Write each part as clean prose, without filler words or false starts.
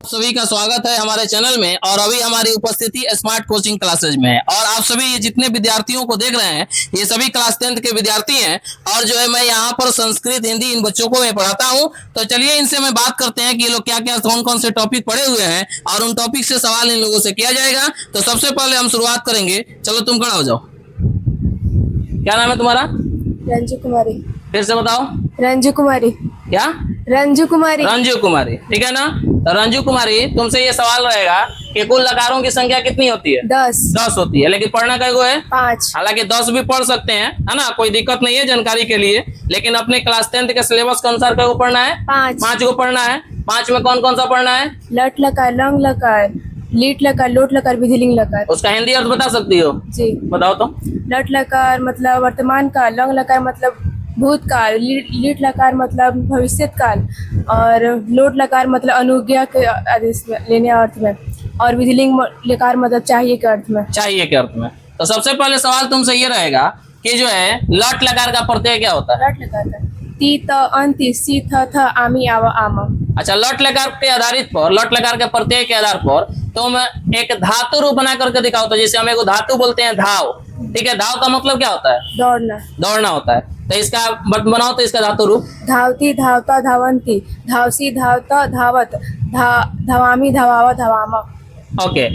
सभी का स्वागत है हमारे चैनल में। और अभी हमारी उपस्थिति स्मार्ट कोचिंग क्लासेज में है और आप सभी ये जितने विद्यार्थियों को देख रहे हैं ये सभी क्लास 10th के विद्यार्थी हैं। और जो है मैं यहाँ पर संस्कृत हिंदी इन बच्चों को मैं पढ़ाता हूँ। तो चलिए इनसे मैं बात करते हैं कि ये लोग क्या क्या कौन कौन से टॉपिक पढ़े हुए हैं और उन टॉपिक से सवाल इन लोगों से किया जाएगा। तो सबसे पहले हम शुरुआत करेंगे। चलो तुम खड़ा हो जाओ। क्या नाम है तुम्हारा? रंजू कुमारी। फिर से बताओ। रंजू कुमारी। क्या? रंजू कुमारी। रंजू कुमारी, ठीक है ना। तो रंजू कुमारी तुमसे ये सवाल रहेगा कि कुल लकारों की संख्या कितनी होती है? 10। 10 होती है, लेकिन पढ़ना कैगो है? 5। हालांकि 10 भी पढ़ सकते हैं, है ना, कोई दिक्कत नहीं है जानकारी के लिए। लेकिन अपने क्लास 10th के सिलेबस के अनुसार कैगो पढ़ना है? 5 को पढ़ना है। 5 में कौन कौन सा पढ़ना है? लट लकार, लंग लकार, लीट लकार, लोट लकार, विधिलिंग लकार। उसका हिंदी अर्थ बता सकती हो? जी बताओ तो। लट लकार मतलब वर्तमान काल, लंग लकार मतलब भूतकाल, लीट लकार मतलब भविष्य काल, और लोट लकार मतलब अनुज्ञा के आदेश में लेने अर्थ में, और विधिलिंग लकार मतलब चाहिए के अर्थ में। चाहिए के अर्थ में। तो सबसे पहले सवाल तुमसे ये रहेगा कि जो है लट लकार का प्रत्यय क्या होता है? लट लकार का ती त अंति सी थ थ आमी आव आम। अच्छा, लट लकार के आधारित पर, लट लकार के प्रत्यय के आधार पर तुम एक धातु रूप बना करके दिखाओ। तो जैसे हम एक धातु बोलते हैं धाव, ठीक है। धाव का मतलब क्या होता है? दौड़ना। दौड़ना होता है। तो इसका बनाओ तो इसका धातु रूप। धावती धावता धावंती, धावसी धावता धावत, धवामी धवावा धवामा। ओके।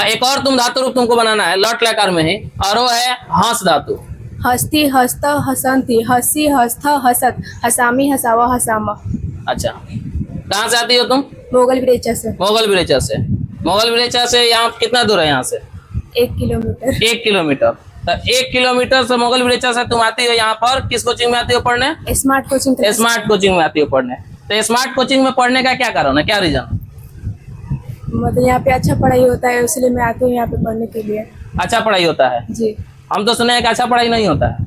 एक और तुम धातु रूप तुमको बनाना है लट लकार में ही, और वो है हंस धातु। हस्ती हस्त हसंती, हसी हस्त हसत, हसामी हसावा हसामा। अच्छा, कहाँ से आती हो तुम? मोगल विरेचा से। मोगल विरेचा से। मोगल विरेचा से यहाँ कितना दूर है? यहाँ से 1 किलोमीटर। 1 किलोमीटर। तो 1 किलोमीटर से मोगल विरेचा से तुम आती हो यहाँ पर किस कोचिंग में आती हो पढ़ने? Smart coaching. स्मार्ट कोचिंग में आती हो पढ़ने। तो स्मार्ट कोचिंग में पढ़ने का क्या कारण है, क्या रीजन? मतलब यहाँ पे अच्छा पढ़ाई होता है, इसलिए मैं आती हूँ यहाँ पे पढ़ने के लिए। अच्छा पढ़ाई होता है? जी। हम तो सुने हैं कि अच्छा पढ़ाई नहीं होता है।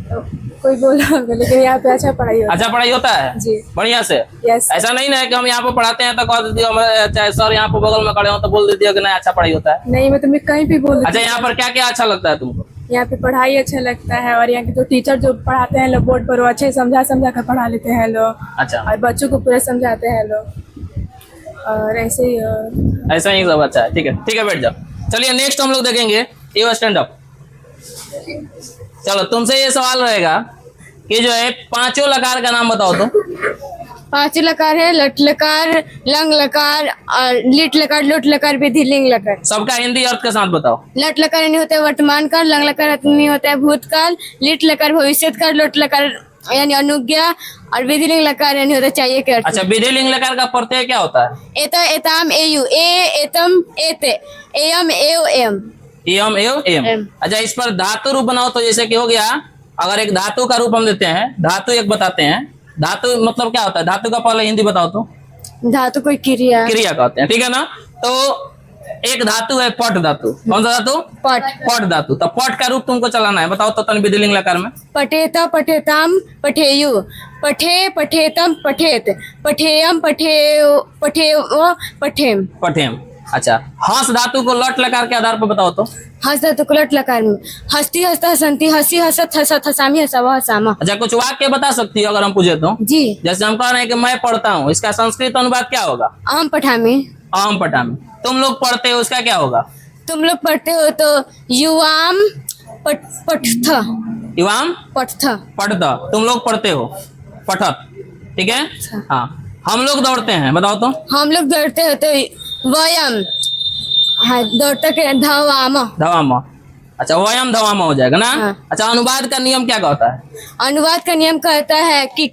तो कोई बोला होगा, लेकिन यहाँ पे अच्छा पढ़ाई होता है। अच्छा पढ़ाई होता है जी। बढ़िया से? यस। ऐसा नहीं ना है कि हम यहाँ पे पढ़ाते हैं तो कह देती हो, चाहे सर यहाँ पे बगल में खड़े हो तो बोल देती हो कि नहीं अच्छा पढ़ाई होता है? नहीं, मैं तुम्हें कहीं भी बोल। अच्छा, यहाँ पर क्या क्या अच्छा लगता है तुमको? यहाँ पे पढ़ाई अच्छा लगता है, और यहाँ के जो टीचर जो पढ़ाते हैं लोग बोर्ड पर, वो अच्छे समझा कर पढ़ा लेते हैं लोग। अच्छा। और बच्चों को पूरा समझाते हैं लोग, और ऐसे ही ऐसा ही सब अच्छा है। ठीक है, ठीक है, बैठ जाओ। चलिए नेक्स्ट हम लोग देखेंगे। You stand up. चलो तुमसे ये सवाल रहेगा कि जो है पांचों लकार का नाम बताओ तो। 5 लकार है, लट लकार, लंग लकार, और लीट लकार, लोट लकार, विधिलिंग लकार। सबका हिंदी अर्थ के साथ बताओ। लट लकार यानी होता है वर्तमान काल, लंग लकार यानी होता है भूतकाल, लीट लकार भविष्य काल, लोट लकार यानी अनुज्ञा, और विधिलिंग लकार यानी होता है चाहिए के अर्थ। अच्छा, विधिलिंग लकार का प्रत्यय क्या होता है? एता एताम एयु, ए एतम एते, एयम एव एम। एम एव एम। अच्छा, इस पर धातु रूप बनाओ। तो जैसे कि हो गया, अगर एक धातु का रूप हम देते हैं, धातु एक बताते हैं। धातु मतलब क्या होता है? धातु का पहले हिंदी बताओ तो। धातु कोई क्रिया। क्रिया कहते हैं, ठीक है ना। तो एक धातु है पट धातु। कौन सा धातु? पट। पट धातु। तो पट का रूप तुमको चलाना है, बताओ तो तन विधिलिंग लकार में। पठेता पठेताम पठेयु, पठे पठेतम पठेत, पठेयम पठेयो पठेयो पठेम। पठेम। अच्छा, हंस धातु को लट लकार के आधार पर बताओ तो। हंस धातु को लट लकार में हस्ती हस्ता हसंती, हसी हसत हसत, हसामी हसावा हसामा। अच्छा, कुछ वाक्य बता सकती हो अगर हम पूछे तो? जी। जैसे हम कह रहे हैं कि मैं पढ़ता हूँ, इसका संस्कृत अनुवाद क्या होगा? आम पठामी। आम पठामी। तुम लोग पढ़ते हो, इसका क्या होगा? तुम लोग पढ़ते हो तो युवाम पठथ। युवाम पठथ। पढ़ता। तुम लोग पढ़ते हो पठत, ठीक है। हाँ, हम लोग दौड़ते हैं, बताओ तो। हम लोग दौड़ते हो तो वयम। हाँ, दौड़ते के धवामा। धवामा। अच्छा, वयम धवामा हो जाएगा ना। हाँ। अच्छा, अनुवाद का नियम क्या कहता है? अनुवाद का नियम कहता है कि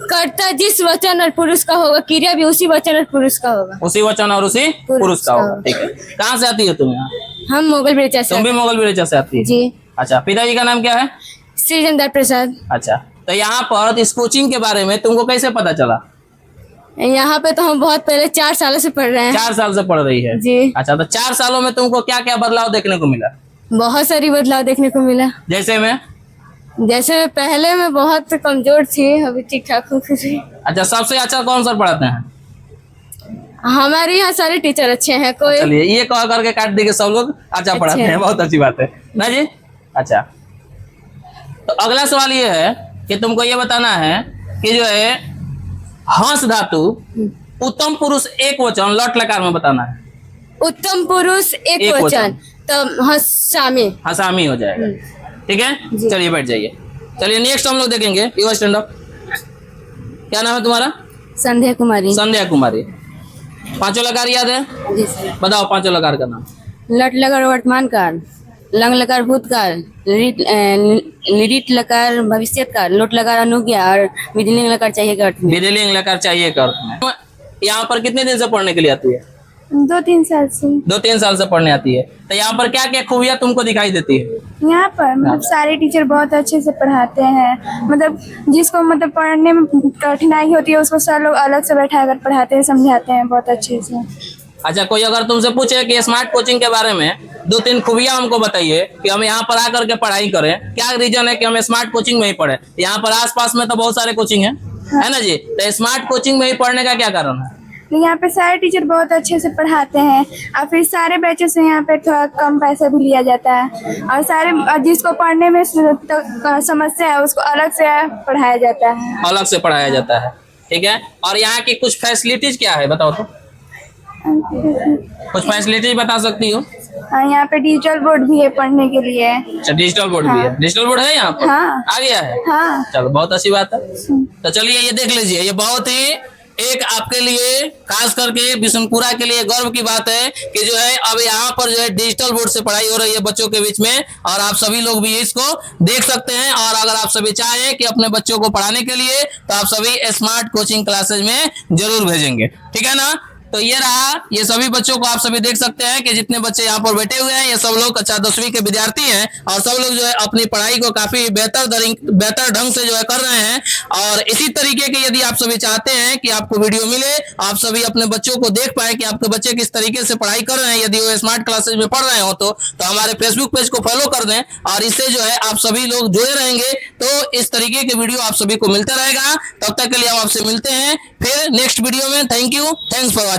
कर्ता जिस वचन और पुरुष का होगा, क्रिया भी उसी वचन और पुरुष का होगा। उसी वचन और उसी पुरुष का होगा, ठीक है। कहाँ से आती हो तुम यहाँ? हम मोगल विरेचा से। तुम भी मोगल विरेचा से आती है? जी। अच्छा, पिताजी का नाम क्या है? श्रीजंदर प्रसाद। अच्छा, तो यहाँ पर इस कोचिंग के बारे में तुमको कैसे पता चला? यहाँ पे तो हम बहुत पहले 4 सालों से पढ़ रहे हैं। 4 साल से पढ़ रही है? जी। अच्छा, तो 4 सालों में तुमको क्या क्या बदलाव देखने को मिला? बहुत सारी बदलाव देखने को मिला। जैसे में? जैसे पहले मैं बहुत कमजोर थी, अभी ठीक ठाक हूँ। अच्छा, सबसे अच्छा कौन सर पढ़ाते हैं? हमारे यहाँ सारे टीचर अच्छे हैं। कोई चलिए, ये कह करके काट दी कि सब लोग अच्छा पढ़ाते हैं, बहुत अच्छी बात है ना जी। अच्छा, तो अगला सवाल ये है कि तुमको ये बताना है कि जो है हंस धातु उत्तम पुरुष एक वचन लट लकार में बताना है। उत्तम पुरुष एक एक वचन तो हसामी। हसामी हो जाएगा। ठीक है, चलिए बैठ जाइए। चलिए नेक्स्ट हम लोग देखेंगे। युवा स्टैंड अप। क्या नाम है तुम्हारा? संध्या कुमारी। संध्या कुमारी। पांचों लकार याद है? जी सर। बताओ पांचों लकार का नाम। लट लकार वर्तमान काल, लंग लकार भूतकाल, लिट लकार भविष्य काल, लोट लकार अनुज्ञा और विधिलिंग लकार चाहिए के अर्थ में। विधिलिंग लकार चाहिए का अर्थ में। यहाँ पर कितने दिन से पढ़ने के लिए आती है? 2-3 साल से। 2-3 साल से पढ़ने आती है। तो यहाँ पर क्या क्या खूबियाँ तुमको दिखाई देती है? यहाँ पर मतलब सारे टीचर बहुत अच्छे से पढ़ाते हैं। मतलब जिसको मतलब पढ़ने में कठिनाई होती है उसको सर लोग अलग से बैठा कर पढ़ाते हैं, समझाते हैं बहुत अच्छे से। अच्छा, कोई अगर तुमसे पूछे कि स्मार्ट कोचिंग के बारे में 2-3 खूबियाँ हमको बताइए कि हम यहाँ पर आकर के पढ़ाई करें, क्या रीजन है कि हम स्मार्ट कोचिंग में ही पढ़े? यहाँ पर आसपास में तो बहुत सारे कोचिंग है ना जी? तो स्मार्ट कोचिंग में ही पढ़ने का क्या कारण है? यहाँ पे सारे टीचर बहुत अच्छे से पढ़ाते हैं और फिर सारे बैचेस से यहाँ पे थोड़ा कम पैसा भी लिया जाता है और सारे जिसको पढ़ने में समस्या है उसको अलग से पढ़ाया जाता है। अलग से पढ़ाया जाता है। ठीक है, और यहाँ की कुछ फैसिलिटीज क्या है बताओ तो? कुछ फैसिलिटीज बता सकती हो? यहाँ पे डिजिटल बोर्ड भी है पढ़ने के लिए। अच्छा, डिजिटल बोर्ड भी है। डिजिटल बोर्ड है यहाँ पर? हाँ। आ गया है? हाँ। चलो बहुत अच्छी बात है। तो चलिए ये देख लीजिए, ये बहुत ही एक आपके लिए खास करके बिशनपुरा के लिए गर्व की बात है कि जो है अब यहाँ पर जो है डिजिटल बोर्ड से पढ़ाई हो रही है बच्चों के बीच में, और आप सभी लोग भी इसको देख सकते हैं। और अगर आप सभी चाहें कि अपने बच्चों को पढ़ाने के लिए तो आप सभी स्मार्ट कोचिंग क्लासेज में जरूर भेजेंगे। ठीक है ना? तो ये रहा, ये सभी बच्चों को आप सभी देख सकते हैं कि जितने बच्चे यहाँ पर बैठे हुए हैं ये सब लोग कक्षा 10वीं के विद्यार्थी हैं और सब लोग जो है अपनी पढ़ाई को काफी बेहतर ढंग से जो है कर रहे हैं। और इसी तरीके के यदि आप सभी चाहते हैं कि आपको वीडियो मिले, आप सभी अपने बच्चों को देख पाए कि आपके बच्चे किस तरीके से पढ़ाई कर रहे हैं, यदि वो स्मार्ट क्लासेज में पढ़ रहे हो तो हमारे फेसबुक पेज को फॉलो कर दें और इससे जो है आप सभी लोग जुड़े रहेंगे। तो इस तरीके के वीडियो आप सभी को मिलता रहेगा। तब तक के लिए हम आपसे मिलते हैं फिर नेक्स्ट वीडियो में। Thank you, thanks for watching.